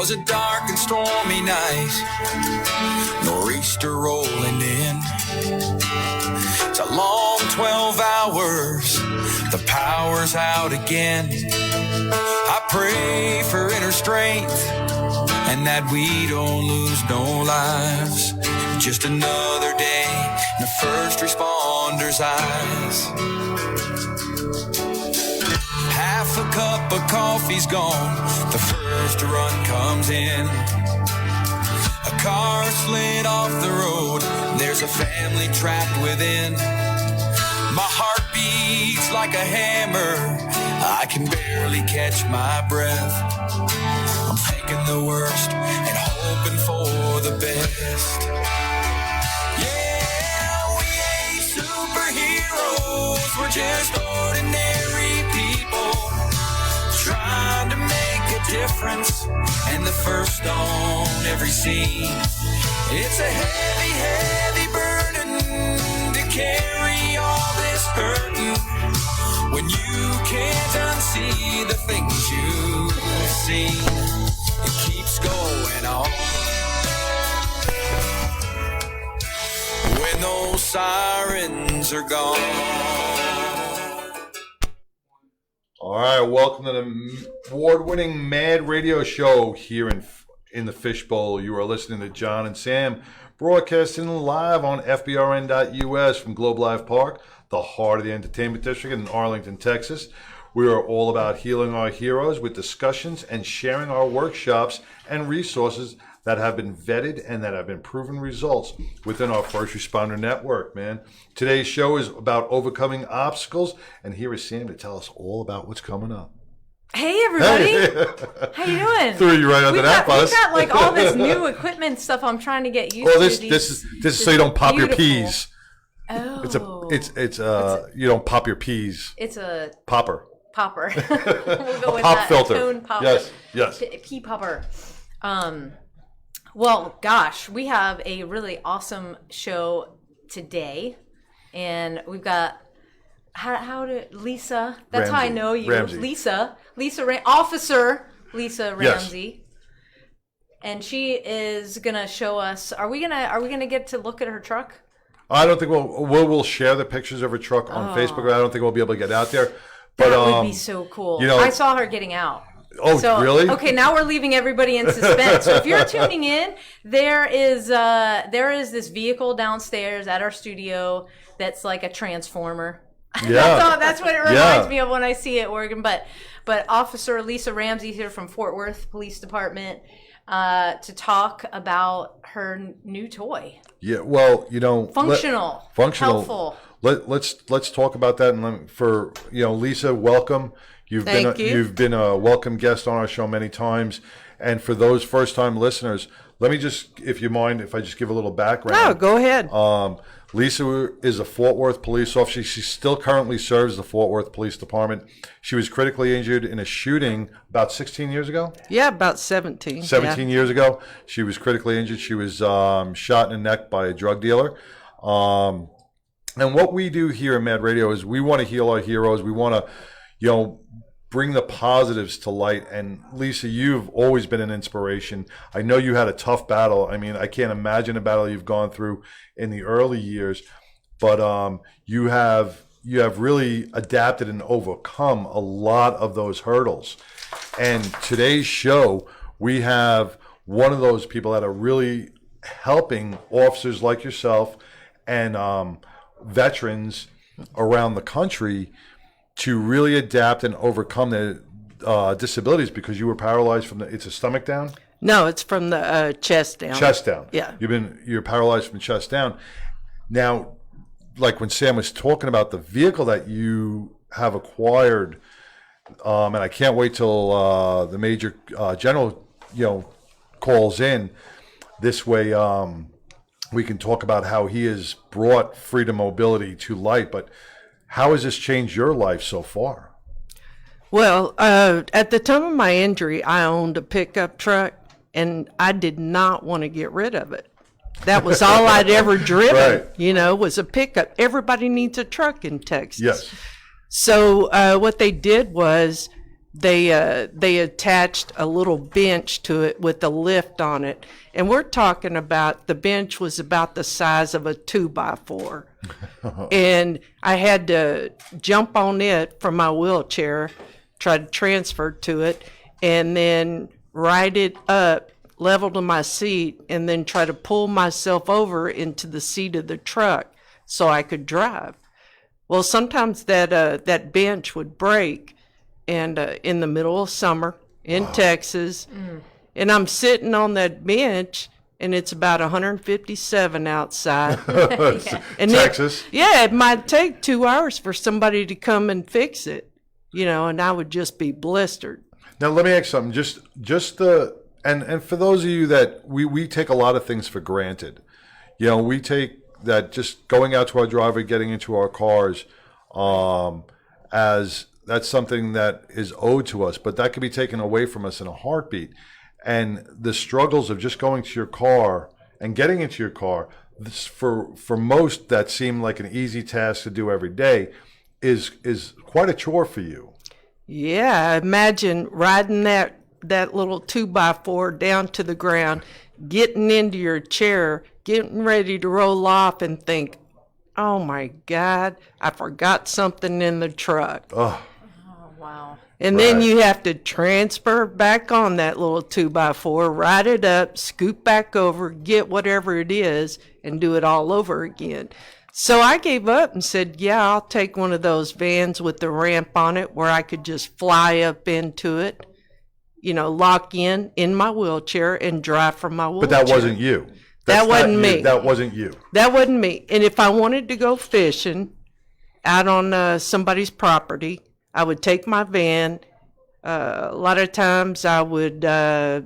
was a dark and stormy night, nor'easter rolling in. It's a long 12 hours, the power's out again. I pray for inner strength and that we don't lose no lives. Just another day in the first responders' eyes. Half a cup of coffee's gone, the first run comes in. A car slid off the road, there's a family trapped within. My heart beats like a hammer, I can barely catch my breath. I'm thinking the worst and hoping for the best. Yeah, we ain't superheroes, we're just ordinary people trying to make a difference, and the first on every scene. It's a heavy, heavy burden to carry all this burden when you can't unsee the things you've seen. It keeps going on when those sirens are gone. All right, welcome to the award-winning Mad Radio Show here in the Fishbowl. You are listening to John and Sam, broadcasting live on FBRN.US from Globe Life Park, the heart of the entertainment district in Arlington, Texas. We are all about healing our heroes with discussions and sharing our workshops and resources that have been vetted and that have been proven results within our first responder network, man. Today's show is about overcoming obstacles, and here is Sam to tell us all about what's coming up. Hey, everybody. Hey. How you doing? Threw you right under that bus. We've got like all this new equipment stuff I'm trying to get used to. This is so you don't pop your peas. Oh. It's you don't pop your peas. It's a popper. We'll go with pop that. filter. A tone popper. Yes. Pea popper. Well, gosh, we have a really awesome show today, and we've got Lisa. That's Ramsey. how I know you, Ramsey. Officer Lisa Ramsey. Yes. And she is gonna show us. Are we gonna get to look at her truck? I don't think we'll share the pictures of her truck on Facebook. I don't think we'll be able to get out there. But that would be so cool. You know, I saw her getting out. Oh, so, really? Okay, now we're leaving everybody in suspense. So if you're tuning in, there is this vehicle downstairs at our studio that's like a transformer. Yeah. That's what it reminds me of when I see it working. But Officer Lisa Ramsey here from Fort Worth Police Department to talk about her new toy. Yeah, well, functional, helpful. Let's talk about that. And for Lisa, welcome. You've been a welcome guest on our show many times. And for those first-time listeners, let me just, if you mind, if I just give a little background. No, go ahead. Lisa is a Fort Worth police officer. She still currently serves the Fort Worth Police Department. She was critically injured in a shooting about 16 years ago. Yeah, about 17. 17 years ago. She was critically injured. She was shot in the neck by a drug dealer. And what we do here in Mad Radio is we want to heal our heroes. We want to, bring the positives to light. And Lisa, you've always been an inspiration. I know you had a tough battle. I mean, I can't imagine a battle you've gone through in the early years, but you have really adapted and overcome a lot of those hurdles. And today's show, we have one of those people that are really helping officers like yourself and veterans around the country to really adapt and overcome their disabilities, because you were paralyzed from it's a stomach down? No, it's from the chest down. Chest down. Yeah. You're paralyzed from the chest down. Now, like when Sam was talking about the vehicle that you have acquired, and I can't wait till the Major General, calls in. This way, we can talk about how he has brought freedom mobility to light. But how has this changed your life so far? Well, at the time of my injury, I owned a pickup truck, and I did not want to get rid of it. That was all I'd ever driven, right. Was a pickup. Everybody needs a truck in Texas. Yes. So what they did was they attached a little bench to it with a lift on it. And we're talking about the bench was about the size of a 2x4. And I had to jump on it from my wheelchair, try to transfer to it, and then ride it up level to my seat, and then try to pull myself over into the seat of the truck so I could drive. Well, sometimes that bench would break, and in the middle of summer in Texas, and I'm sitting on that bench, and it's about 157 outside. And Texas. it might take 2 hours for somebody to come and fix it, and I would just be blistered. Now let me ask you something. Just the and for those of you that we take a lot of things for granted. We take that just going out to our driveway, getting into our cars, as that's something that is owed to us, but that can be taken away from us in a heartbeat. And the struggles of just going to your car and getting into your car, this, for most that seem like an easy task to do every day, is quite a chore for you. Yeah, imagine riding that little 2x4 down to the ground, getting into your chair, getting ready to roll off, and think, oh my God, I forgot something in the truck. Oh, Wow. And then you have to transfer back on that little 2x4, ride it up, scoot back over, get whatever it is, and do it all over again. So I gave up and said, yeah, I'll take one of those vans with the ramp on it where I could just fly up into it, lock in my wheelchair and drive from my wheelchair. but that wasn't you. That wasn't me. That wasn't you. That wasn't me. And if I wanted to go fishing out on somebody's property, I would take my van. A lot of times I'd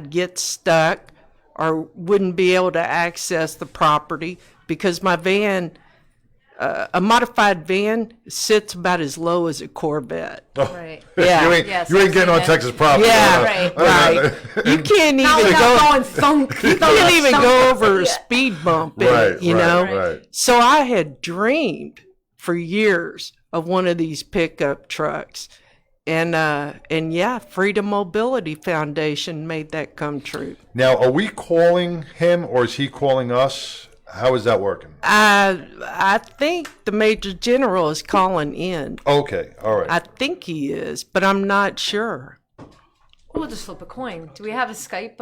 get stuck or wouldn't be able to access the property because my van, a modified van, sits about as low as a Corvette. Right. Yeah. You ain't, Yes, you ain't I've getting on seen it. Texas property. Yeah, right. You can't Not even without go. going thunk. You can't even go over a speed bump in Right, it, you know? right. So I had dreamed for years of one of these pickup trucks. And yeah, Freedom Mobility Foundation made that come true. Now, are we calling him or is he calling us? How is that working? I think the Major General is calling in. Okay, all right. I think he is, but I'm not sure. We'll just flip a coin. Do we have a Skype?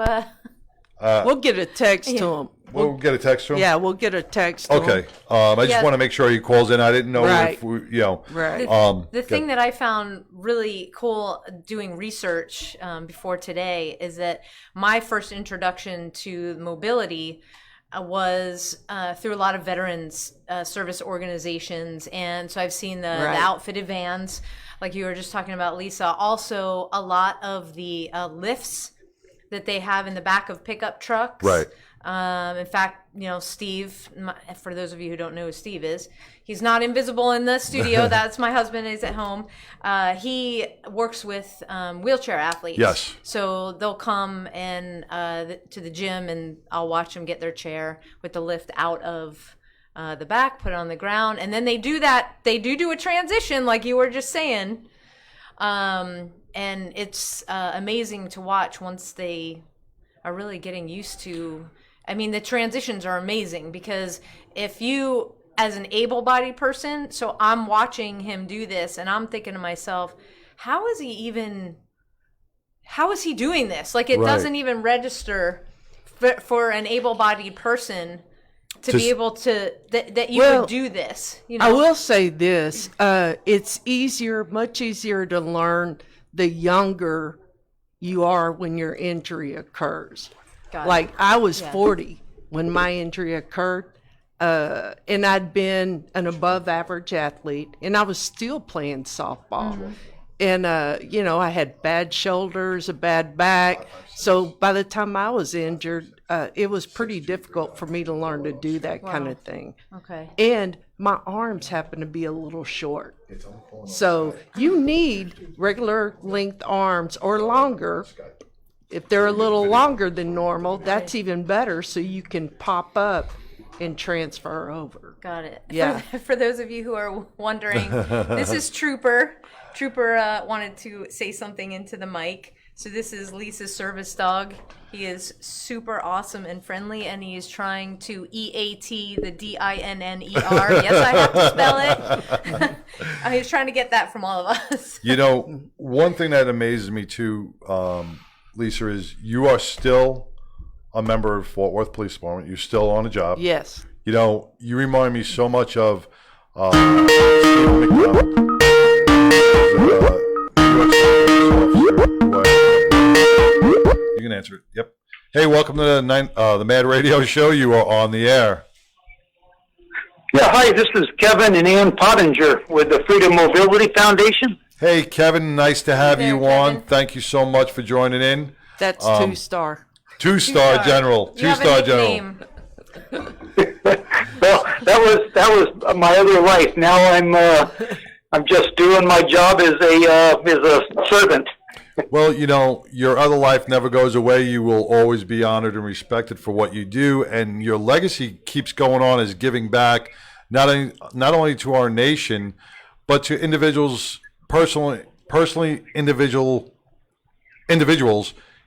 We'll get a text to him. We'll get a text to him? Yeah, we'll get a text to him. Okay. I just Yeah. want to make sure he calls in. I didn't know Right. if we, Right. The thing that I found really cool doing research before today is that my first introduction to mobility was through a lot of veterans service organizations. And so I've seen the outfitted vans, like you were just talking about, Lisa. Also, a lot of the lifts that they have in the back of pickup trucks. Right. In fact, Steve, for those of you who don't know who Steve is, he's not invisible in the studio. That's my husband. He's at home. He works with wheelchair athletes. Yes. So they'll come and to the gym, and I'll watch them get their chair with the lift out of the back, put it on the ground, and then they do that. They do a transition, like you were just saying, and it's amazing to watch once they are really getting used to. I mean, the transitions are amazing because if you, as an able-bodied person, so I'm watching him do this and I'm thinking to myself, how is he doing this? Like, it Right. doesn't even register for an able-bodied person to be able to, that you would do this. I will say this, it's much easier to learn the younger you are when your injury occurs. Got it. Like, I was 40 when my injury occurred, and I'd been an above average athlete, and I was still playing softball. Mm-hmm. And, I had bad shoulders, a bad back. So by the time I was injured, it was pretty difficult for me to learn to do that kind of thing. Okay. And my arms happen to be a little short. So you need regular length arms or longer. If they're a little longer than normal, that's even better, so you can pop up and transfer over. Got it. Yeah. For those of you who are wondering, this is Trooper. Trooper wanted to say something into the mic. So this is Lisa's service dog. He is super awesome and friendly, and he is trying to EAT the DINNER. Yes, I have to spell it. He's trying to get that from all of us. You know, one thing that amazes me too, Lisa, is you are still a member of Fort Worth Police Department. You're still on the job. Yes. You know, you remind me so much of Stephen McDonald. You can answer it. Yep. Hey, welcome to the Mad Radio Show. You are on the air. Yeah, hi, this is Kevin and Ann Pottinger with the Freedom Mobility Foundation. Hey, Kevin, nice to have Hey there, you on. Kevin. Thank you so much for joining in. That's 2-star. Two-star general. You have a Two-star general. nickname. Well, that was my other life. Now I'm just doing my job as a servant. Well, you know, your other life never goes away. You will always be honored and respected for what you do, and your legacy keeps going on as giving back, not only to our nation, but to individuals, personally individuals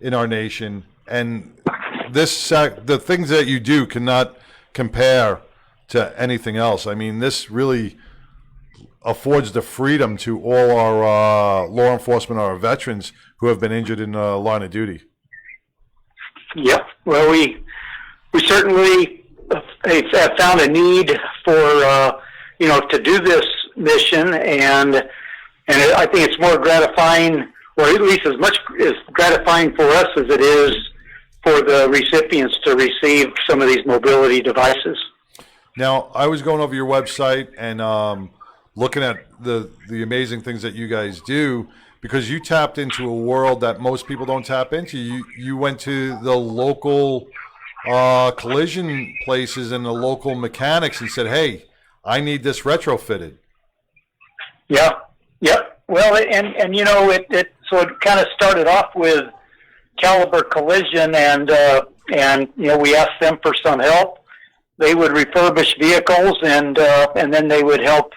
in our nation. And the things that you do cannot compare to anything else. I mean, this really affords the freedom to all our law enforcement, our veterans who have been injured in the line of duty. Yep. Well, we certainly have found a need for to do this mission, and I think it's more gratifying, or at least as much as gratifying for us as it is for the recipients to receive some of these mobility devices. Now, I was going over your website and looking at the amazing things that you guys do, because you tapped into a world that most people don't tap into. You went to the local collision places and the local mechanics and said, "Hey, I need this retrofitted." Yeah. Well, and you know, it kind of started off with Caliber Collision, and you know, we asked them for some help. They would refurbish vehicles, and then they would help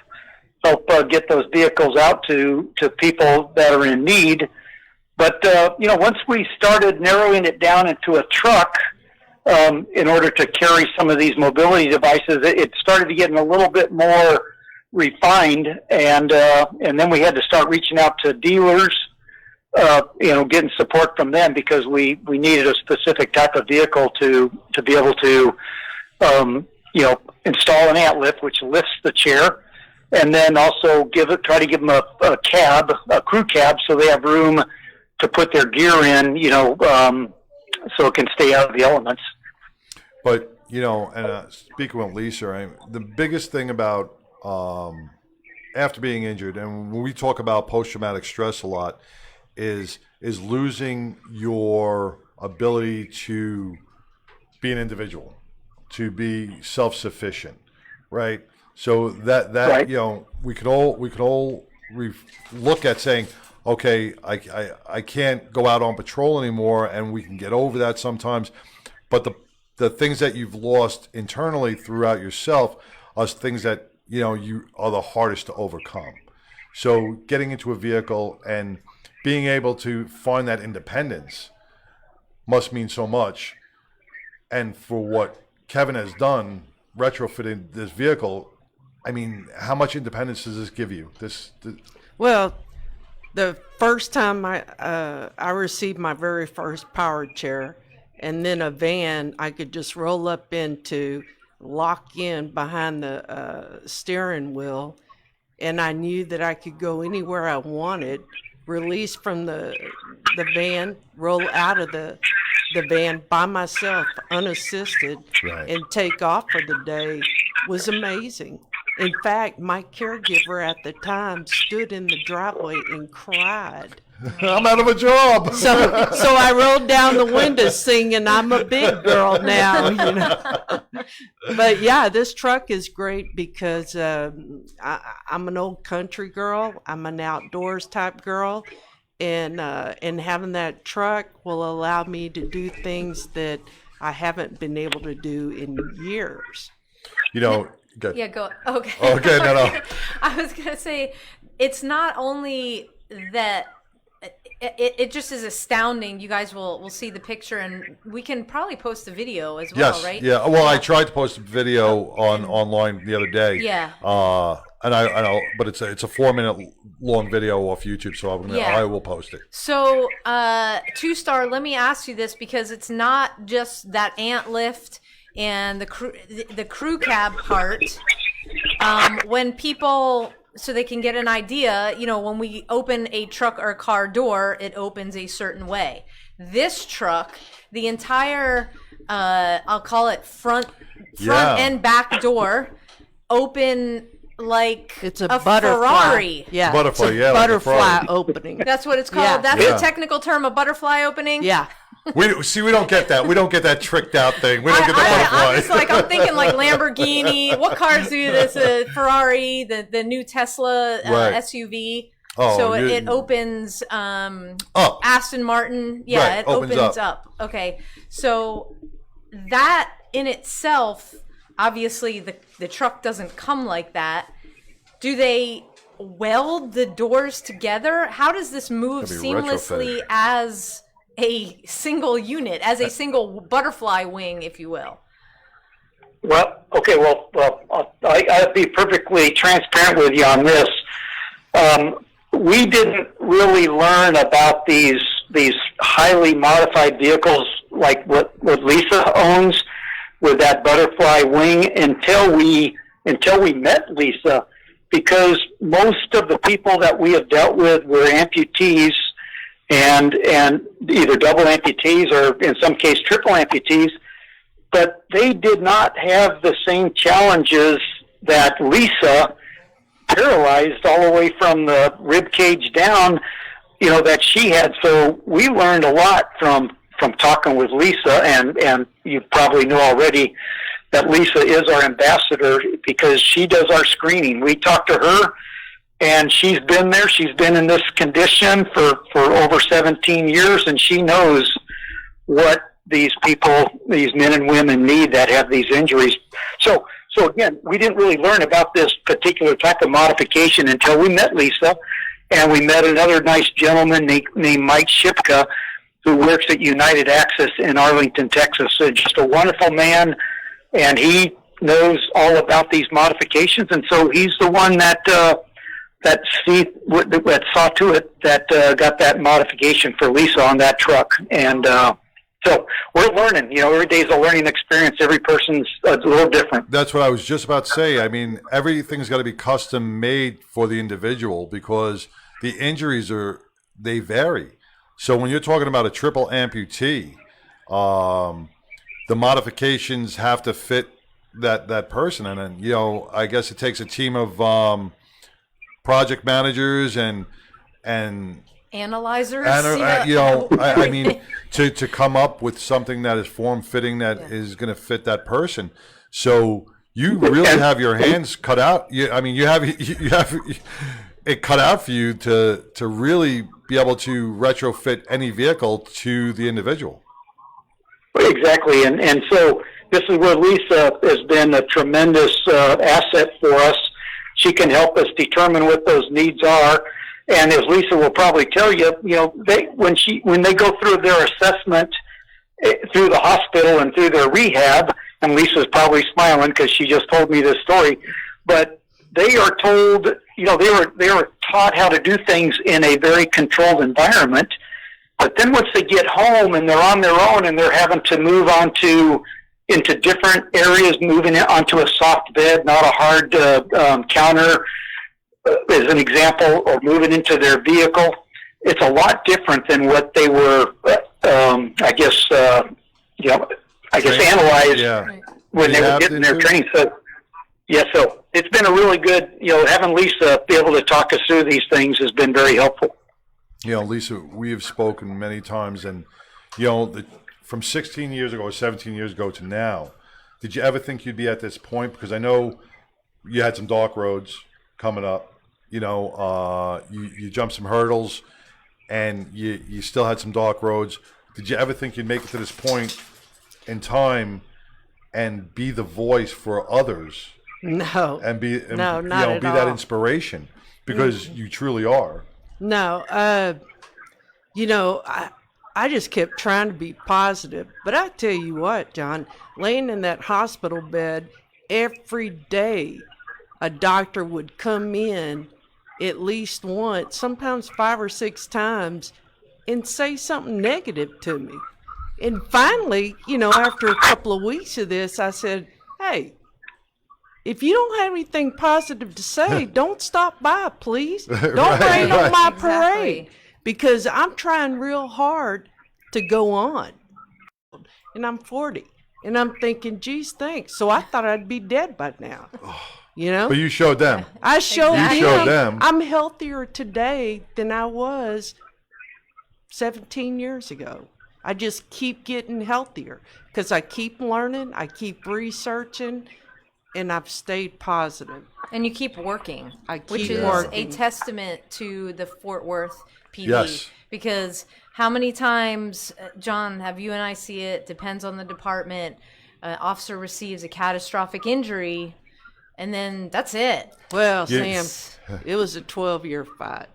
get those vehicles out to people that are in need. But you know, once we started narrowing it down into a truck, in order to carry some of these mobility devices, it started to get a little bit more refined, and then we had to start reaching out to dealers, you know, getting support from them, because we needed a specific type of vehicle to be able to you know, install an ant lift, which lifts the chair, and then also try to give them a cab, a crew cab, so they have room to put their gear in, you know, so it can stay out of the elements. But, you know, and speaking with Lisa, the biggest thing about after being injured, and when we talk about post-traumatic stress a lot, is losing your ability to be an individual, to be self-sufficient, right? So that right. You know, we could all look at saying, okay, I can't go out on patrol anymore, and we can get over that sometimes. But the things that you've lost internally throughout yourself are things that, you know, you are the hardest to overcome. So getting into a vehicle and being able to find that independence must mean so much. And for what Kevin has done, retrofitting this vehicle, I mean, how much independence does this give you? Well, the first time I received my very first powered chair, and then a van I could just roll up into, lock in behind the steering wheel, and I knew that I could go anywhere I wanted, release from the van, roll out of the van by myself, unassisted, right, and take off for the day was amazing. In fact, my caregiver at the time stood in the driveway and cried. I'm out of a job. So I rolled down the window singing, "I'm a big girl now," you know. But yeah, this truck is great because I'm an old country girl. I'm an outdoors type girl, and having that truck will allow me to do things that I haven't been able to do in years. Good. Yeah, go. Okay. Okay, no. I was gonna say, it's not only that. It just is astounding. You guys will see the picture, and we can probably post a video as well, Yes. right? Yeah. Well, I tried to post a video online the other day. Yeah. And but it's a 4-minute long video off YouTube, so I will post it. So, 2-Star, let me ask you this, because it's not just that ant lift and the crew cab part. When people, so they can get an idea, when we open a truck or car door, it opens a certain way. This truck, the entire, I'll call it front and back door, open like It's a butterfly. Ferrari. Yeah. Butterfly, it's a yeah, like a butterfly Ferrari. opening. That's what it's called. Yeah. That's Yeah. the technical term, a butterfly opening. Yeah. We don't get that. We don't get that tricked out thing. We don't get the butterfly. I'm just like, I'm thinking like Lamborghini. What cars do this? Ferrari, the new Tesla Right. SUV. Oh, So it opens Up. Aston Martin. Yeah, Right, it opens opens up. up. Okay. So that in itself, obviously the truck doesn't come like that. Do they weld the doors together? How does this move Gotta be seamlessly retrofitted. as a single unit, as a single butterfly wing, if you will? Well, okay. Well, I'll be perfectly transparent with you on this. We didn't really learn about these highly modified vehicles like what Lisa owns with that butterfly wing until we met Lisa, because most of the people that we have dealt with were amputees and either double amputees or in some case triple amputees, but they did not have the same challenges that Lisa, paralyzed all the way from the rib cage down, that she had. So we learned a lot from talking with Lisa, and you probably know already that Lisa is our ambassador because she does our screening. We talk to her, and she's been there. She's been in this condition for over 17 years, and she knows what these people, these men and women need that have these injuries. So again, we didn't really learn about this particular type of modification until we met Lisa, and we met another nice gentleman named Mike Shipka, who works at United Access in Arlington, Texas. So just a wonderful man, and he knows all about these modifications, and so he's the one that saw to it that got that modification for Lisa on that truck. And so we're learning. Every day's a learning experience. Every person's a little different. That's what I was just about to say. I mean, everything's got to be custom made for the individual because the injuries they vary. So when you're talking about a triple amputee, the modifications have to fit that person. And then, I guess it takes a team of project managers and Analyzers. I mean, to come up with something that is form fitting that is going to fit that person. So you really have your hands cut out. You have it cut out for you to really be able to retrofit any vehicle to the individual. Exactly, and so this is where Lisa has been a tremendous asset for us. She can help us determine what those needs are, and as Lisa will probably tell you, when they go through their assessment through the hospital and through their rehab, and Lisa's probably smiling because she just told me this story, but they are told, they were taught how to do things in a very controlled environment. But then once they get home and they're on their own and they're having to move into different areas, moving onto a soft bed, not a hard counter, as an example, or moving into their vehicle, it's a lot different than what they were, analyzed when they were getting their training. So, so it's been a really good, having Lisa be able to talk us through these things has been very helpful. Lisa, we have spoken many times, and from 16 years ago or 17 years ago to now, did you ever think you'd be at this point? Because I know you had some dark roads coming up. You jumped some hurdles, and you still had some dark roads. Did you ever think you'd make it to this point in time and be the voice for others No. and be No, not at be that all. inspiration because you truly are. No, I just kept trying to be positive. But I tell you what, John, laying in that hospital bed every day, a doctor would come in at least once, sometimes 5 or 6 times, and say something negative to me. And finally, after a couple of weeks of this, I said, hey, if you don't have anything positive to say, don't stop by, please. Don't rain on my parade. Exactly. Because I'm trying real hard to go on. And I'm 40. And I'm thinking, geez, thanks. So I thought I'd be dead by now. But you showed them. I showed Exactly. You showed them. I'm healthier today than I was 17 years ago. I just keep getting healthier because I keep learning, I keep researching, and I've stayed positive. And you keep working, I keep which is working. a testament to the Fort Worth PD. Yes. Because how many times, John, have you and I see it? Depends on the department. An officer receives a catastrophic injury, and then that's it. Well, Yes. Sam, it was a 12-year fight.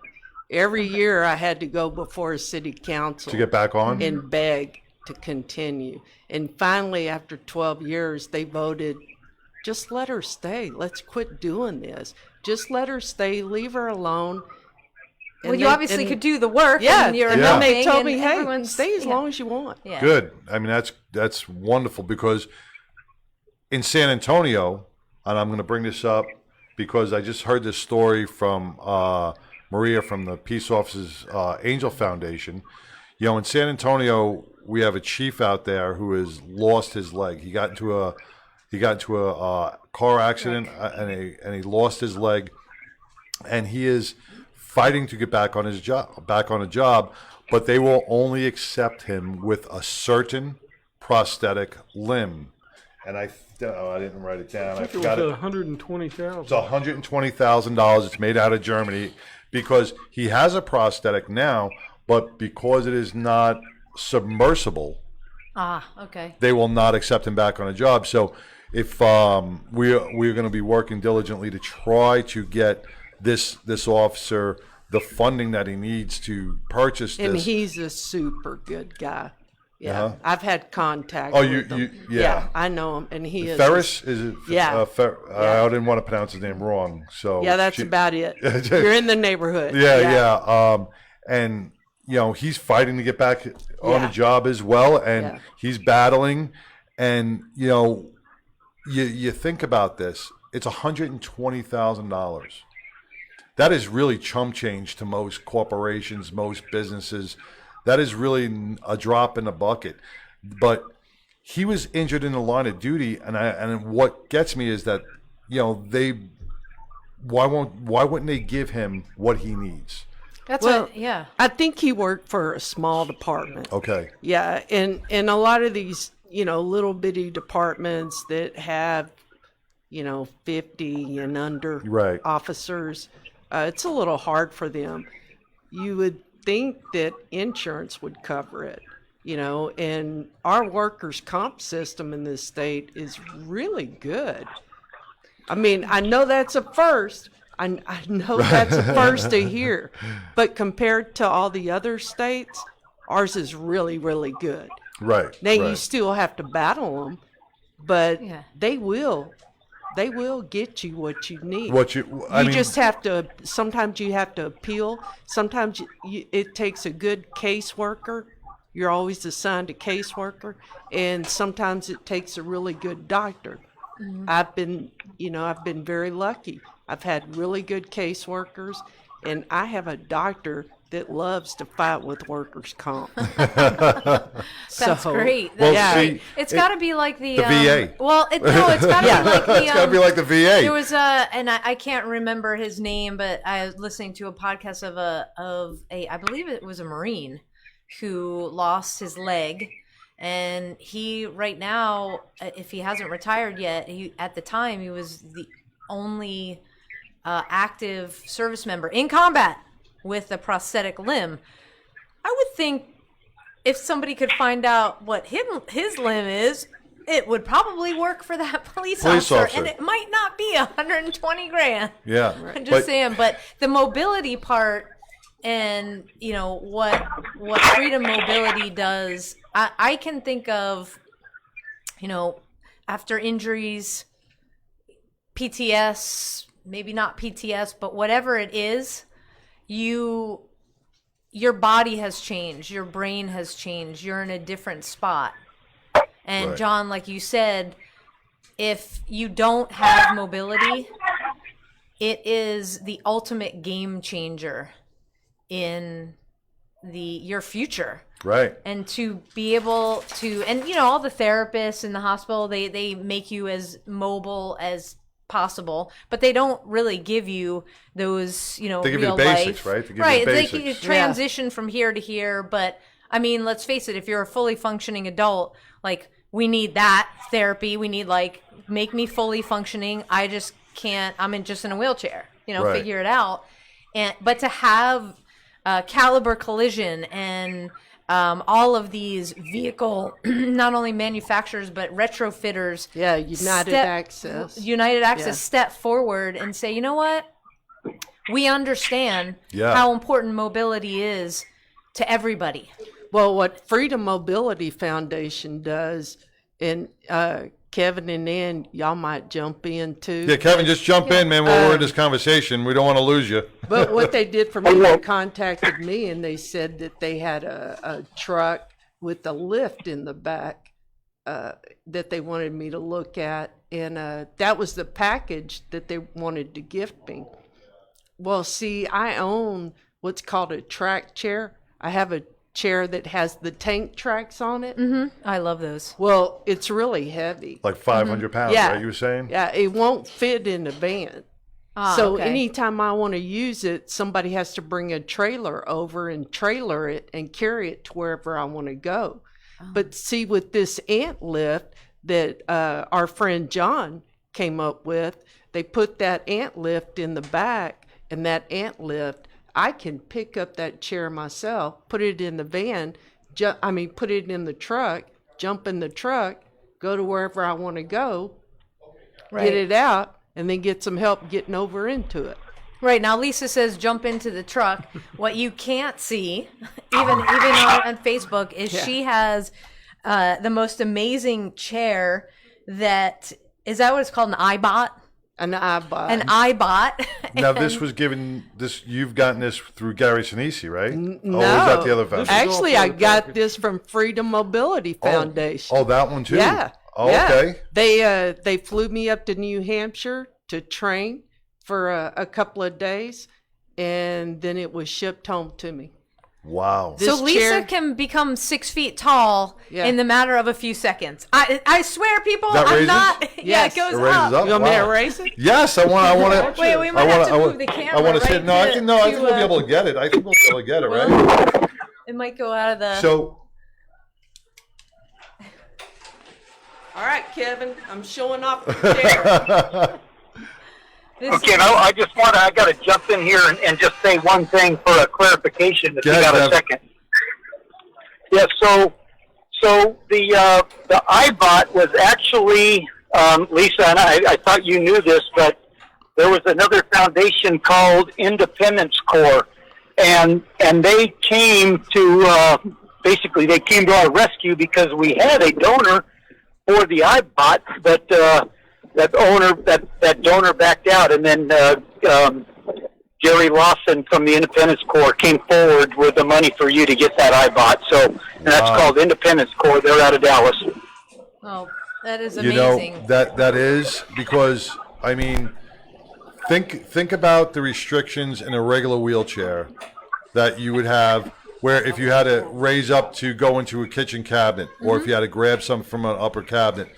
Every year I had to go before a city council To get back on? and beg to continue. And finally, after 12 years, they voted, just let her stay. Let's quit doing this. Just let her stay. Leave her alone. Well, you obviously could do the work. Yeah, and you're and Yeah. then they helping, told and me, hey, everyone's- stay as yeah. long as you want. Yeah. Good. I mean, that's wonderful because in San Antonio, and I'm going to bring this up because I just heard this story from Maria from the Peace Officers Angel Foundation. In San Antonio, we have a chief out there who has lost his leg. He got into a car accident and he lost his leg, and he is fighting to get back on a job, but they will only accept him with a certain prosthetic limb. And I didn't write it down. I It was forgot it. $120,000. It's $120,000. It's made out of Germany because he has a prosthetic now, but because it is not submersible, Ah, okay. they will not accept him back on a job. So if we're going to be working diligently to try to get this officer the funding that he needs to purchase And this. he's a super good guy. Yeah, Uh-huh. I've had contact Oh, with him. yeah. I know him, and he is. Ferris, is it? Yeah. I didn't want to pronounce his name wrong. So Yeah, that's about it. You're in the neighborhood. Yeah. And he's fighting to get back on Yeah. a job as well, and Yeah. he's battling. And you think about this. It's $120,000. That is really chump change to most corporations, most businesses. That is really a drop in the bucket. But he was injured in the line of duty, and what gets me is that why wouldn't they give him what he needs? That's Well, what, yeah. I think he worked for a small department. Okay. Yeah, and a lot of these, little bitty departments that have, 50 and under Right. officers, it's a little hard for them. You would think that insurance would cover it, and our workers' comp system in this state is really good. I mean, I know that's a first. I know that's a first to hear, but compared to all the other states, ours is really, really good. Right. Now you right. still have to battle them, but Yeah. they will get you what you need. I mean, Just have to. Sometimes you have to appeal. Sometimes it takes a good caseworker. You're always assigned a caseworker, and sometimes it takes a really good doctor. I've been very lucky. I've had really good caseworkers, and I have a doctor that loves to fight with workers' comp. That's great. Well, That's see, great. It's got to be like the VA. Well, it's got to be like the. It's got to be like the VA. There was and I can't remember his name, but I was listening to a podcast of a I believe it was a Marine who lost his leg, and he right now, if he hasn't retired yet, at the time he was the only active service member in combat with a prosthetic limb. I would think if somebody could find out what his limb is, it would probably work for that police officer, and it might not be 120 grand. Yeah. I'm just saying, but the mobility part and, you know, what Freedom Mobility does, I can think of, you know, after injuries, PTS, maybe not PTS, but whatever it is, your body has changed, your brain has changed, you're in a different spot. And Right. John, like you said, if you don't have mobility, it is the ultimate game changer in your future. Right. And to be able to, and you know, all the therapists in the hospital, they make you as mobile as possible, but they don't really give you those, you know, They give you real the basics, life. right? They give you Right. the They basics. can transition from here to here, but I mean, let's face it, if you're a fully functioning adult, like, we need that therapy. We need, like, make me fully functioning. I just can't, just in a wheelchair, you know, Right. figure it out. But to have Caliber Collision and all of these vehicle, not only manufacturers, but retrofitters. Yeah, United Access step forward and say, you know what? We understand Yeah. how important mobility is to everybody. Well, what Freedom Mobility Foundation does, and Kevin and Ann, y'all might jump in too. Yeah, Kevin, just jump in, man. While we're in this conversation, we don't want to lose you. But what they did for me, they contacted me and they said that they had a truck with a lift in the back that they wanted me to look at. And that was the package that they wanted to gift me. Well, see, I own what's called a track chair. I have a chair that has the tank tracks on it. Mm-hmm. I love those. Well, it's really heavy. Like 500 pounds, Yeah. right? You were saying? Yeah, it won't fit in the van. So anytime I want to use it, somebody has to bring a trailer over and trailer it and carry it to wherever I want to go. But see, with this ant lift that our friend John came up with, they put that ant lift in the back, and that ant lift, I can pick up that chair myself, put it in the van, put it in the truck, jump in the truck, go to wherever I want to go, get it out, and then get some help getting over into it. Right, now Lisa says jump into the truck. What you can't see, even on Facebook, is she has the most amazing chair that, is that what it's called, an iBot? An iBot. An iBot. Now, you've gotten this through Gary Sinise, right? No. Oh, is that the other foundation? Actually, I got this from Freedom Mobility Foundation. Oh, that one too? Yeah. Oh, yeah. okay. They flew me up to New Hampshire to train for a couple of days, and then it was shipped home to me. Wow. So This Lisa chair- can become 6 feet tall in the matter of a few seconds. I swear, people, That I'm raises? not. Yeah, Yes. it goes It raises up? You want me to Wow. erase it? Yes, I want to. Wait, we might have to move the camera. I want to right sit. No, I to- think. No, I think to, we'll be able to get it. I think we'll be able to get it, right? Well, it might go out of the. So, All right, Kevin, I'm showing off the chair. Okay, now I got to jump in here and just say one thing for a clarification, if Go you ahead, got a Kev. second. Yeah, so the iBot was actually, Lisa, and I thought you knew this, but there was another foundation called Independence Corps, and they came to, basically they came to our rescue because we had a donor for the iBot, but that donor backed out, and then Jerry Lawson from the Independence Corps came forward with the money for you to get that iBot. So and that's called Independence Corps. They're out of Dallas. Oh, that is you amazing. know, that is because, I mean, think about the restrictions in a regular wheelchair that you would have, where if you had to raise up to go into a kitchen cabinet, or if you had to grab something from an upper cabinet,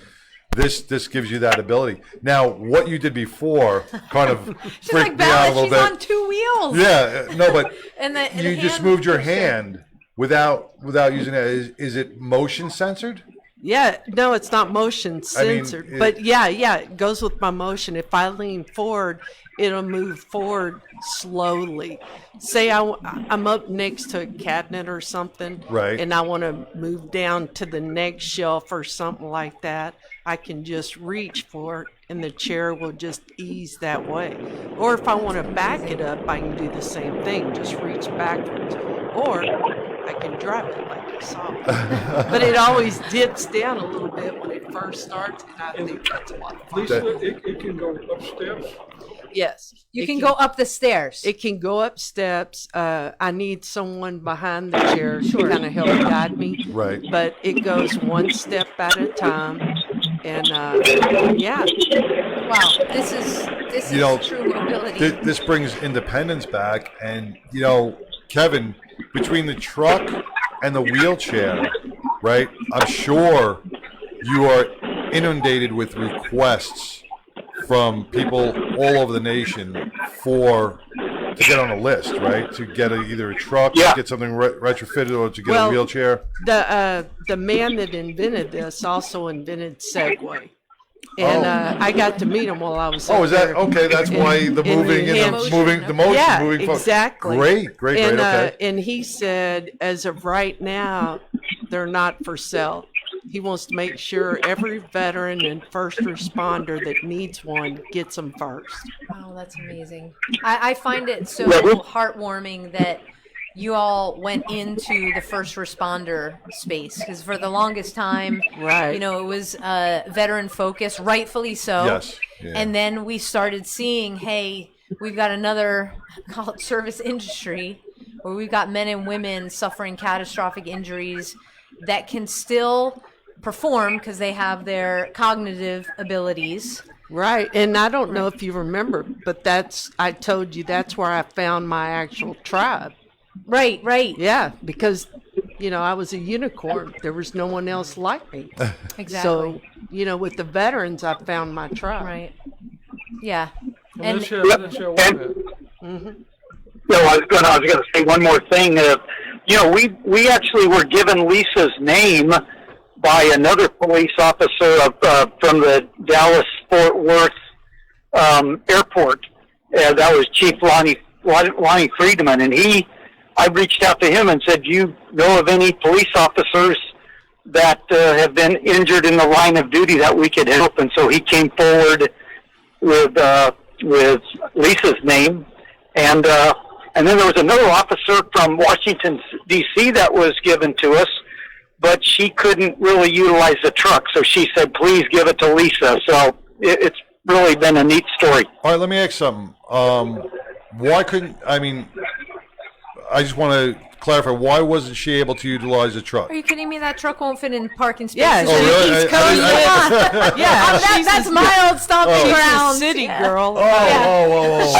this gives you that ability. Now, what you did before kind of She's freaked like me out a Bella. little She's bit. on 2 wheels. Yeah, no, but And the you just hand moved your moves it. hand without using it. Is it motion censored? Yeah, no, it's not motion censored. But yeah, it goes with my motion. If I lean forward, it'll move forward slowly. Say I'm up next to a cabinet or something, Right. and I want to move down to the next shelf or something like that. I can just reach for it, and the chair will just ease that way. Or if I want to back it up, I can do the same thing, just reach backwards. Or I can drive it like you saw. But it always dips down a little bit when it first starts, and I think that's a lot of fun. Lisa, it can go upstairs. Yes. You can go up the stairs. It can go up steps. I need someone behind the chair to kind of help guide me. Right. But it goes one step at a time. And yeah. Wow, this is true mobility. This brings independence back, and Kevin, between the truck and the wheelchair, right? I'm sure you are inundated with requests from people all over the nation to get on a list, right? To get either a truck, to get something retrofitted, or to get a wheelchair. The man that invented this also invented Segway. And I got to meet him while I was. Oh, is that okay? That's why the moving and the moving, the motion, yeah, moving. Exactly. Great. And, Okay. And he said, as of right now, they're not for sale. He wants to make sure every veteran and first responder that needs one gets them first. Oh, that's amazing. I find it so heartwarming that you all went into the first responder space, because for the longest time, Right. it was veteran focused, rightfully so. Yes. Yeah. And then we started seeing, hey, we've got another, call it service industry, where we've got men and women suffering catastrophic injuries that can still perform because they have their cognitive abilities. Right. And I don't know if you remember, but I told you that's where I found my actual tribe. Right. Yeah, because, I was a unicorn. There was no one else like me. Exactly. So, with the veterans, I found my tribe. Right. Yeah. And And let's share one minute. I was going to say one more thing. We actually were given Lisa's name by another police officer from the Dallas-Fort Worth airport. That was Chief Lonnie Friedman, and I reached out to him and said, "Do you know of any police officers that have been injured in the line of duty that we could help?" And so he came forward with Lisa's name, and then there was another officer from Washington D.C. that was given to us, but she couldn't really utilize the truck, so she said, "Please give it to Lisa." So it's really been a neat story. All right, let me ask something. I just want to clarify, why wasn't she able to utilize the truck? are you kidding me? That truck won't fit in parking spaces. Yeah, in Oh, the really? East Coast. Yeah, That's my old stomping she's ground. a city Yeah. girl. Oh.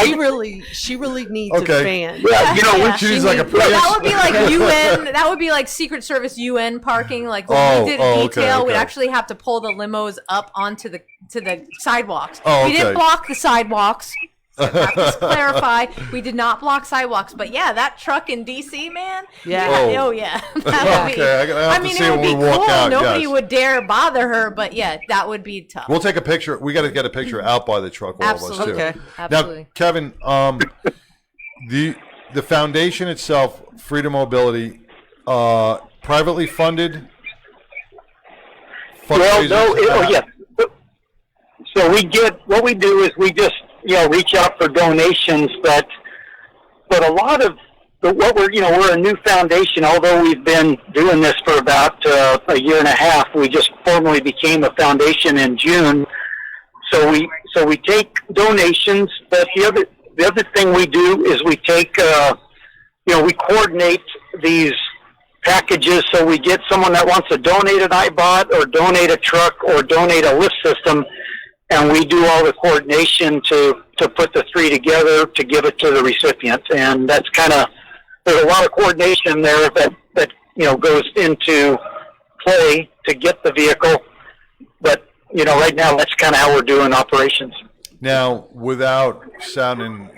She really needs Okay. a fan. Yeah, Yeah. She's like a Prius. That would be like UN. That would be like Secret Service UN parking. Like when we did a detail, we'd okay. actually have to pull the limos up onto the sidewalks. Oh, We didn't okay. block the sidewalks. So let's clarify, we did not block sidewalks. But yeah, that truck in DC, man. Yeah. Oh yeah. That would be, Okay, I have to see it would when be we walk cool. out, Nobody yes. would dare bother her. But yeah, that would be tough. We'll take a picture. We got to get a picture out by the truck, all of us, Absolutely. too. Okay. Absolutely. Now, Kevin, the foundation itself, Freedom Mobility, privately funded? Well, no, fundraisers? yes. So what we do is we just, reach out for donations, but a lot of we're a new foundation, although we've been doing this for about a year and a half. We just formally became a foundation in June. So we take donations, but the other thing we do is we take, we coordinate these packages. So we get someone that wants to donate an iBot or donate a truck or donate a lift system, and we do all the coordination to put the three together to give it to the recipient. And that's there's a lot of coordination there that goes into play to get the vehicle. But, right now that's kind of how we're doing operations. Now, without sounding,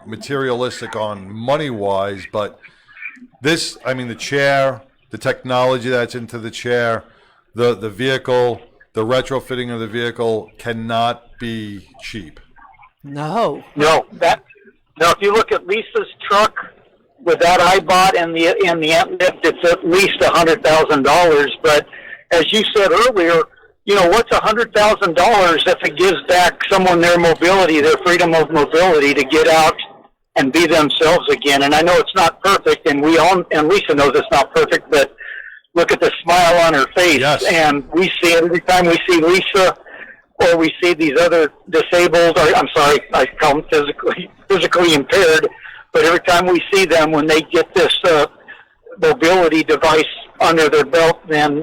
materialistic on money-wise, but the chair, the technology that's into the chair, the vehicle, the retrofitting of the vehicle cannot be cheap. No. No, if you look at Lisa's truck with that iBot and the amp lift, it's at least $100,000. But as you said earlier, what's $100,000 if it gives back someone their mobility, their freedom of mobility to get out and be themselves again? And I know it's not perfect, and Lisa knows it's not perfect, but look at the smile on her face. Yes. And we see it every time we see Lisa or we see these other disabled, or I'm sorry, I call them physically impaired, but every time we see them, when they get this mobility device under their belt, then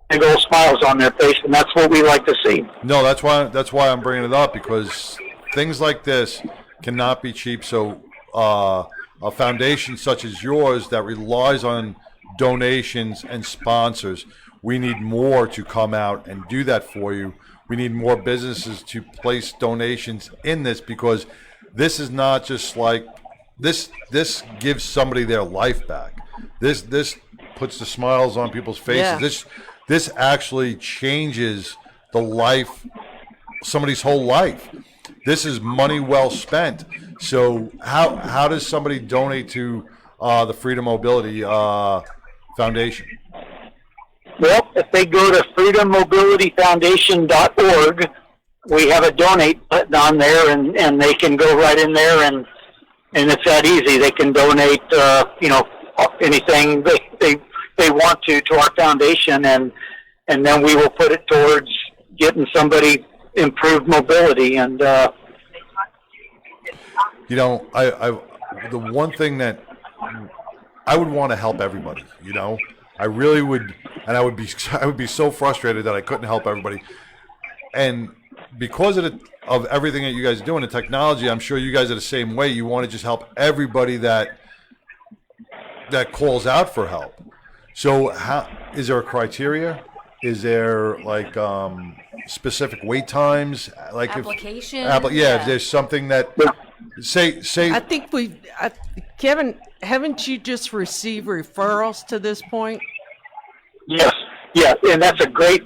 big old smiles on their face, and that's what we like to see. No, that's why I'm bringing it up, because things like this cannot be cheap. So a foundation such as yours that relies on donations and sponsors, we need more to come out and do that for you. We need more businesses to place donations in this, because this is not just like this gives somebody their life back. This puts the smiles on people's faces. Yeah. This actually changes the life, somebody's whole life. This is money well spent. So how does somebody donate to the Freedom Mobility Foundation? Well, if they go to freedommobilityfoundation.org, we have a donate button on there, and they can go right in there, and it's that easy. They can donate, anything they want to our foundation, and then we will put it towards getting somebody improved mobility. And I the one thing that I would want to help everybody. I really would, and I would be so frustrated that I couldn't help everybody. And because of everything that you guys are doing, the technology, I'm sure you guys are the same way. You want to just help everybody that calls out for help. So how is there a criteria? Is there like specific wait times? Like Application? If there's something that say I think Kevin, haven't you just received referrals to this point? yes, and that's a great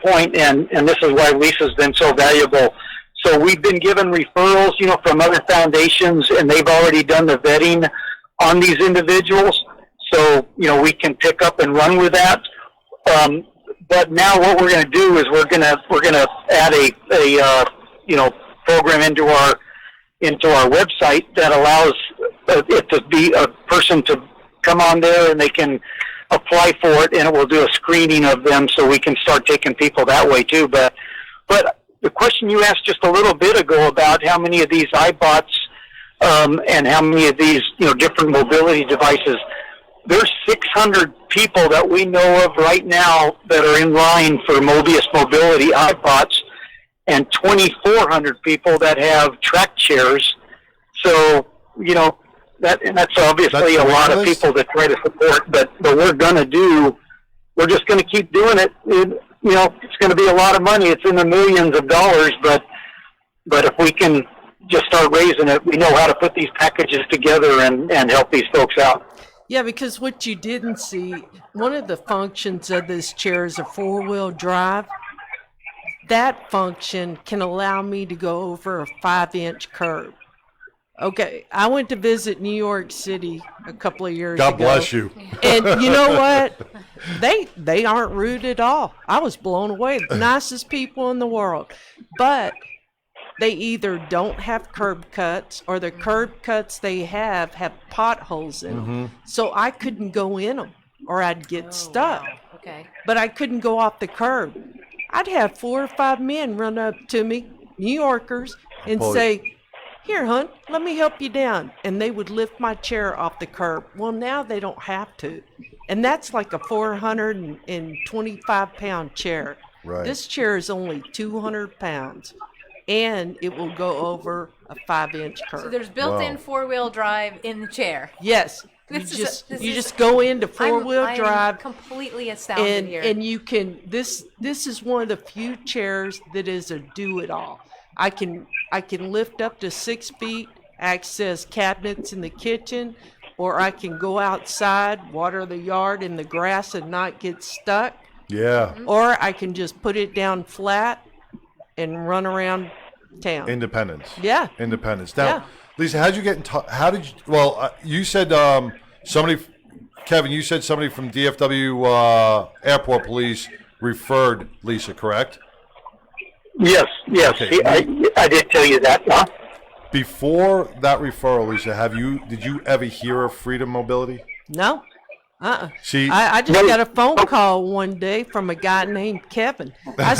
point, and this is why Lisa's been so valuable. So we've been given referrals, from other foundations, and they've already done the vetting on these individuals. So, we can pick up and run with that. But now what we're going to do is we're going to add a program into our website that allows it to be a person to come on there, and they can apply for it, and it will do a screening of them, so we can start taking people that way too. But the question you asked just a little bit ago about how many of these iBots and how many of these different mobility devices, there's 600 people that we know of right now that are in line for Mobius Mobility iBots, and 2,400 people that have track chairs. So, that's obviously a lot of people that try to support, but we're just going to keep doing it. It's going to be a lot of money. It's in the millions of dollars, but if we can just start raising it, we know how to put these packages together and help these folks out. Yeah, because what you didn't see, one of the functions of this chair is a 4-wheel drive. That function can allow me to go over a 5-inch curb. Okay, I went to visit New York City a couple of years ago. God bless you. And you know what? They aren't rude at all. I was blown away. The nicest people in the world. But they either don't have curb cuts, or the curb cuts they have potholes in them. So I couldn't go in them, or I'd get stuck. Wow. Okay. But I couldn't go off the curb. I'd have 4 or 5 men run up to me, New Yorkers, and say, "Here, hon, let me help you down." And they would lift my chair off the curb. Well, now they don't have to. And that's like a 425-pound chair. Right. This chair is only 200 pounds. And it will go over a 5-inch curb. So there's built-in 4-wheel drive in the chair. Yes. You just go into 4-wheel drive. I'm completely astounded here. And you can, this is one of the few chairs that is a do-it-all. I can lift up to 6 feet, access cabinets in the kitchen, or I can go outside, water the yard in the grass and not get stuck. Yeah. or I can just put it down flat and run around town. Independence. Yeah. Independence. Now, Yeah. Lisa, how'd you get in touch? How did you? Well, you said somebody. Kevin, you said somebody from DFW Airport Police referred Lisa, correct? Yes. Okay. I did tell you that. Huh? Before that referral, Lisa, did you ever hear of Freedom Mobility? No. See, I just got a phone call one day from a guy named Kevin. I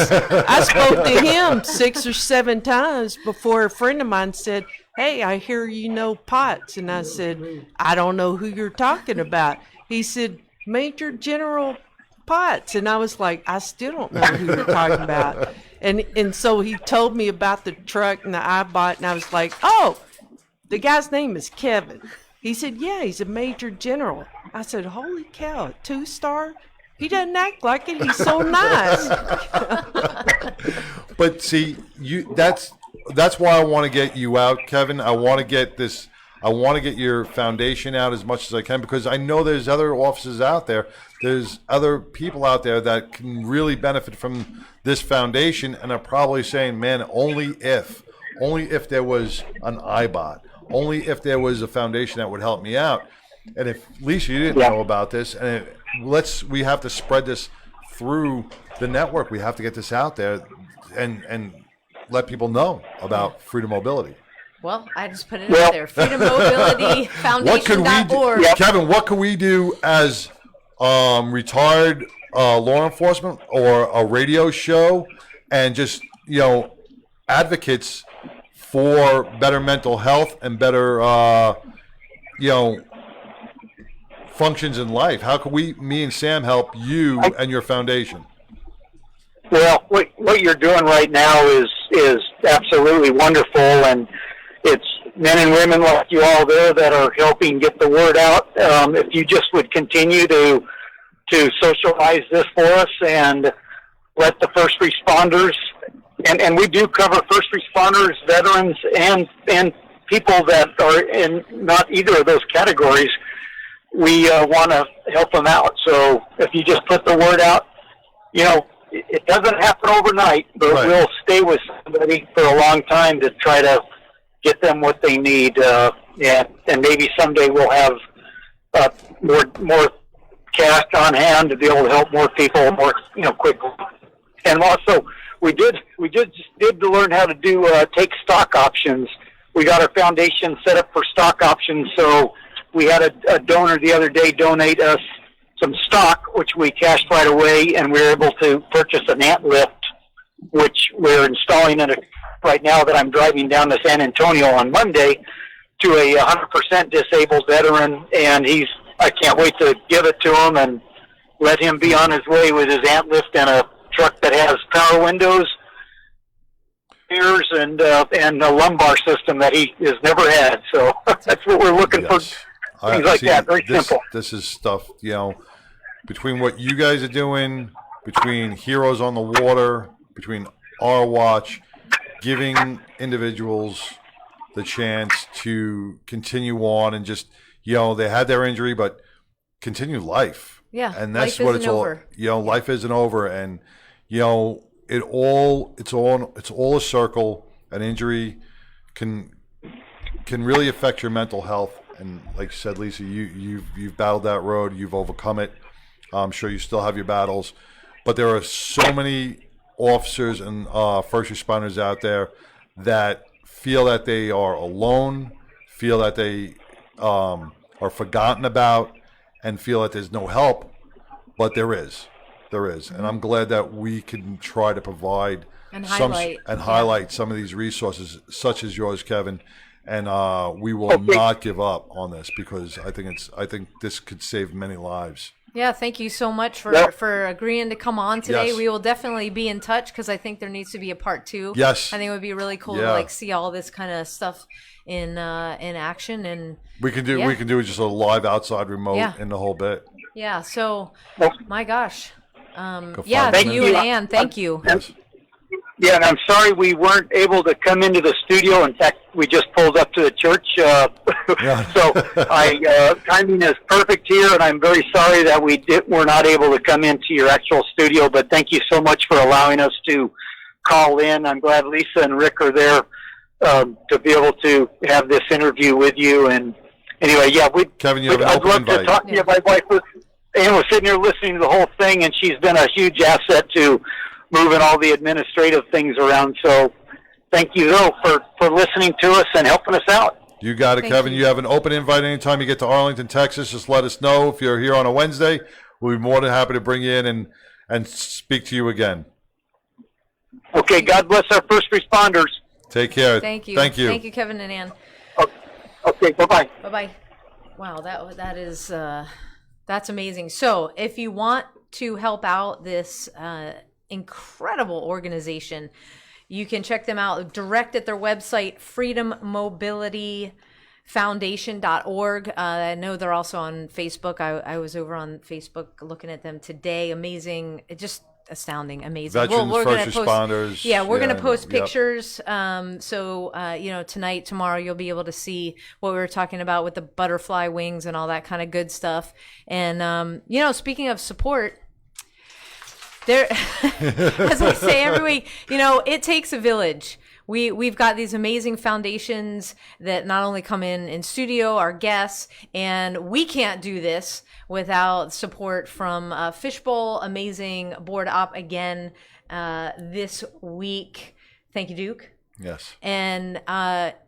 spoke to him 6 or 7 times before a friend of mine said, "Hey, I hear you know Potts." And I said, "I don't know who you're talking about." He said, "Major General Potts." And I was like, "I still don't know who you're talking about." And so he told me about the truck and the iBot, and I was like, "Oh, the guy's name is Kevin." He said, "Yeah, he's a major general." I said, "Holy cow, 2-star? He doesn't act like it. He's so nice." but see, that's why I want to get you out, Kevin. I want to get your foundation out as much as I can, because I know there's other offices out there. There's other people out there that can really benefit from this foundation, and are probably saying, "Man, only if there was an iBot, only if there was a foundation that would help me out." And if Lisa, you didn't know about this, and we have to spread this through the network. We have to get this out there and let people know about Freedom Mobility. Well, I just put it out there. Freedom Mobility Foundation.org. Kevin, what can we do as retired law enforcement or a radio show, and just advocates for better mental health and better functions in life? How can me and Sam help you and your foundation? Well, what you're doing right now is absolutely wonderful, and it's men and women like you all there that are helping get the word out. If you just would continue to socialize this for us and let the first responders, and we do cover first responders, veterans, and people that are in not either of those categories. We want to help them out. So if you just put the word out, it doesn't happen overnight, but Right. we'll stay with somebody for a long time to try to get them what they need. And maybe someday we'll have more cash on hand to be able to help more people more quickly. And also, we just did to learn how to do take stock options. We got our foundation set up for stock options, so we had a donor the other day donate us some stock, which we cashed right away, and we were able to purchase an ant lift, which we're installing in right now that I'm driving down to San Antonio on Monday to a 100% disabled veteran, and I can't wait to give it to him and let him be on his way with his ant lift and a truck that has power windows, mirrors, and a lumbar system that he has never had. So that's what we're looking for. Things like that. Very simple. This is stuff, between what you guys are doing, between Heroes on the Water, between our watch, giving individuals the chance to continue on and just, they had their injury, but continue life. Yeah, and that's life what isn't it's over. all. Life isn't over, and it's all a circle. An injury can really affect your mental health. And like you said, Lisa, you've battled that road. You've overcome it. I'm sure you still have your battles, but there are so many officers and first responders out there that feel that they are alone, feel that they are forgotten about, and feel that there's no help. But there is, and I'm glad that we can try to provide And highlight. highlight some of these resources, such as yours, Kevin. And we will not give up on this, because I think this could save many lives. Yeah, thank you so much for agreeing to come on today. Yes. We will definitely be in touch, because I think there needs to be a part 2. Yes. I think it would be really cool Yeah. to see all this kind of stuff in action, and We can do just a live outside remote Yeah. in the whole bit. yeah. So, my gosh, Go yeah, find to it. you and Ann, thank you. Yes. Yeah, and I'm sorry we weren't able to come into the studio. In fact, we just pulled up to the church. So timing is perfect here, and I'm very sorry that we're not able to come into your actual studio, but thank you so much for allowing us to call in. I'm glad Lisa and Rick are there to be able to have this interview with you. And anyway, yeah, Kevin, you have an I'd open love to invite. talk to you. My wife was sitting here listening to the whole thing, and she's been a huge asset to moving all the administrative things around. So thank you, though, for listening to us and helping us out. You got it, Thank Kevin. you. You have an open invite anytime you get to Arlington, Texas. Just let us know if you're here on a Wednesday. We'll be more than happy to bring you in and speak to you again. Okay, God bless our first responders. Take care. Thank you. Thank you. Thank you, Kevin and Ann. Okay, bye-bye. Bye-bye. Wow, that is that's amazing. So if you want to help out this incredible organization, you can check them out direct at their website, freedommobilityfoundation.org. I know they're also on Facebook. I was over on Facebook looking at them today. Amazing. Just astounding, amazing. Veterans, we're first gonna responders. Yeah, we're going to post yep. pictures. So, tonight, tomorrow, you'll be able to see what we were talking about with the butterfly wings and all that kind of good stuff. And, speaking of support, there, as I say every week, it takes a village. We've got these amazing foundations that not only come in studio, our guests, and we can't do this without support from Fishbowl, amazing board op again this week. Thank you, Duke. Yes. And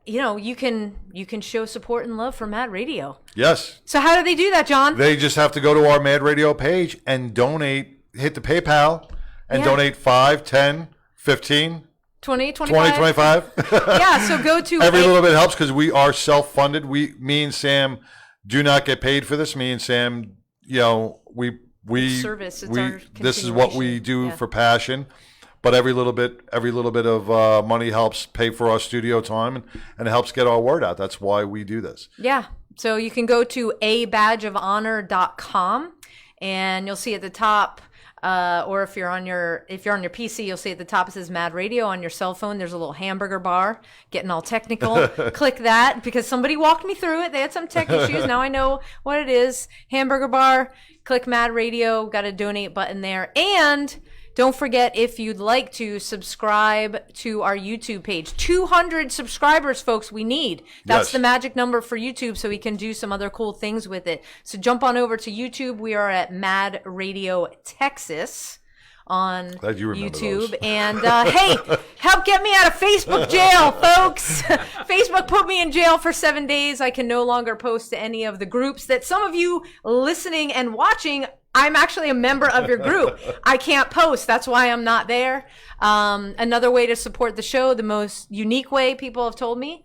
you can show support and love for Mad Radio. Yes. So how do they do that, John? They just have to go to our Mad Radio page and donate. Hit the PayPal and donate 5, 10, 15. 20, 25? 20, 25. Yeah, so go to Every little bit helps because we are self-funded. Me and Sam do not get paid for this. Me and Sam, we service. It's we our this is what we do for passion. But every little bit of money helps pay for our studio time and it helps get our word out. That's why we do this. Yeah. So you can go to abadgeofhonor.com and you'll see at the top, or if you're on your PC, you'll see at the top it says Mad Radio. On your cell phone, there's a little hamburger bar. Getting all technical. Click that because somebody walked me through it. They had some tech issues. Now I know what it is. Hamburger bar. Click Mad Radio. Got a donate button there. And don't forget, if you'd like to subscribe to our YouTube page. 200 subscribers, folks, we need. That's Yes. the magic number for YouTube, so we can do some other cool things with it. So jump on over to YouTube. We are at Mad Radio Texas on Glad you remember YouTube. those. And hey, help get me out of Facebook jail, folks. Facebook put me in jail for 7 days. I can no longer post to any of the groups that some of you listening and watching, I'm actually a member of your group. I can't post. That's why I'm not there. Another way to support the show, the most unique way people have told me,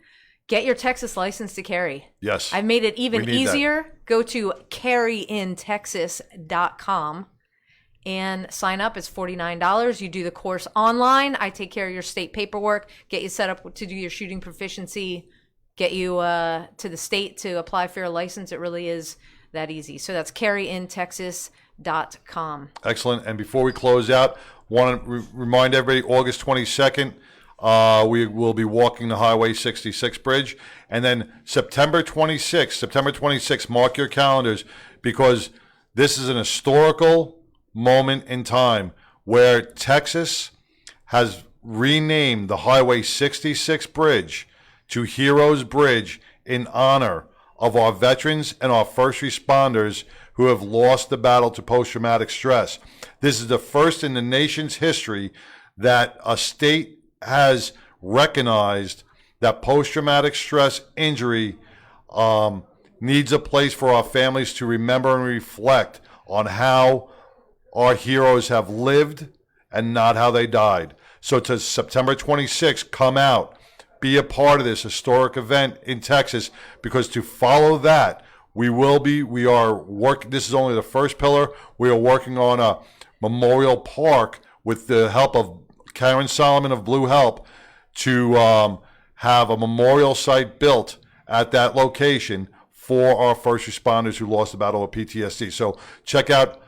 get your Texas license to carry. Yes. I've made it even We need that. easier. Go to carryintexas.com and sign up. It's $49. You do the course online. I take care of your state paperwork, get you set up to do your shooting proficiency, get you to the state to apply for your license. It really is that easy. So that's carryintexas.com. Excellent. And before we close out, want to remind everybody, August 22nd, we will be walking the Highway 66 bridge. And then September 26th, mark your calendars because this is an historical moment in time where Texas has renamed the Highway 66 bridge to Heroes Bridge in honor of our veterans and our first responders who have lost the battle to post-traumatic stress. This is the first in the nation's history that a state has recognized that post-traumatic stress injury needs a place for our families to remember and reflect on how our heroes have lived and not how they died. So to September 26th, come out, be a part of this historic event in Texas, because to follow that, we are working, this is only the first pillar, we are working on a memorial park with the help of Karen Solomon of Blue Help to have a memorial site built at that location for our first responders who lost the battle of PTSD. So check out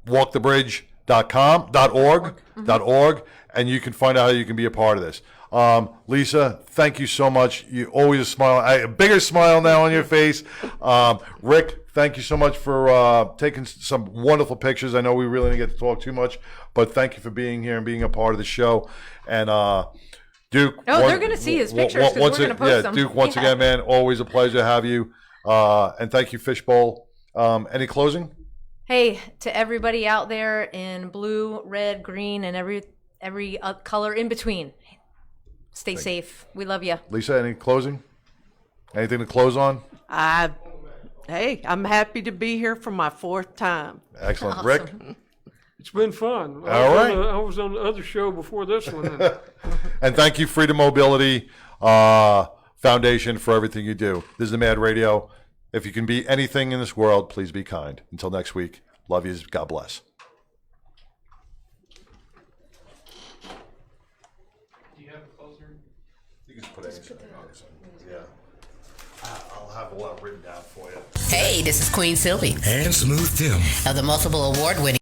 walkthebridge.org, and you can find out how you can be a part of this. Lisa, thank you so much. You always smile, a bigger smile now on your face. Rick, thank you so much for taking some wonderful pictures. I know we really didn't get to talk too much, but thank you for being here and being a part of the show. And Duke. They're going to see his pictures because we're going to post them. Duke, once again, man, always a pleasure to have you. And thank you, Fishbowl. Any closing? Hey, to everybody out there in blue, red, green, and every color in between, stay safe. We love you. Lisa, any closing? Anything to close on? Hey, I'm happy to be here for my 4th time. Excellent. Awesome. Rick? It's been fun. All right. I was on the other show before this one. And thank you, Freedom Mobility Foundation, for everything you do. This is the Mad Radio. If you can be anything in this world, please be kind. Until next week, love yous. God bless. Do you have a closer? You can just put anything. Yeah. I'll have a lot written down for you. Hey, this is Queen Sylvie And Smooth Tim. of the multiple award-winning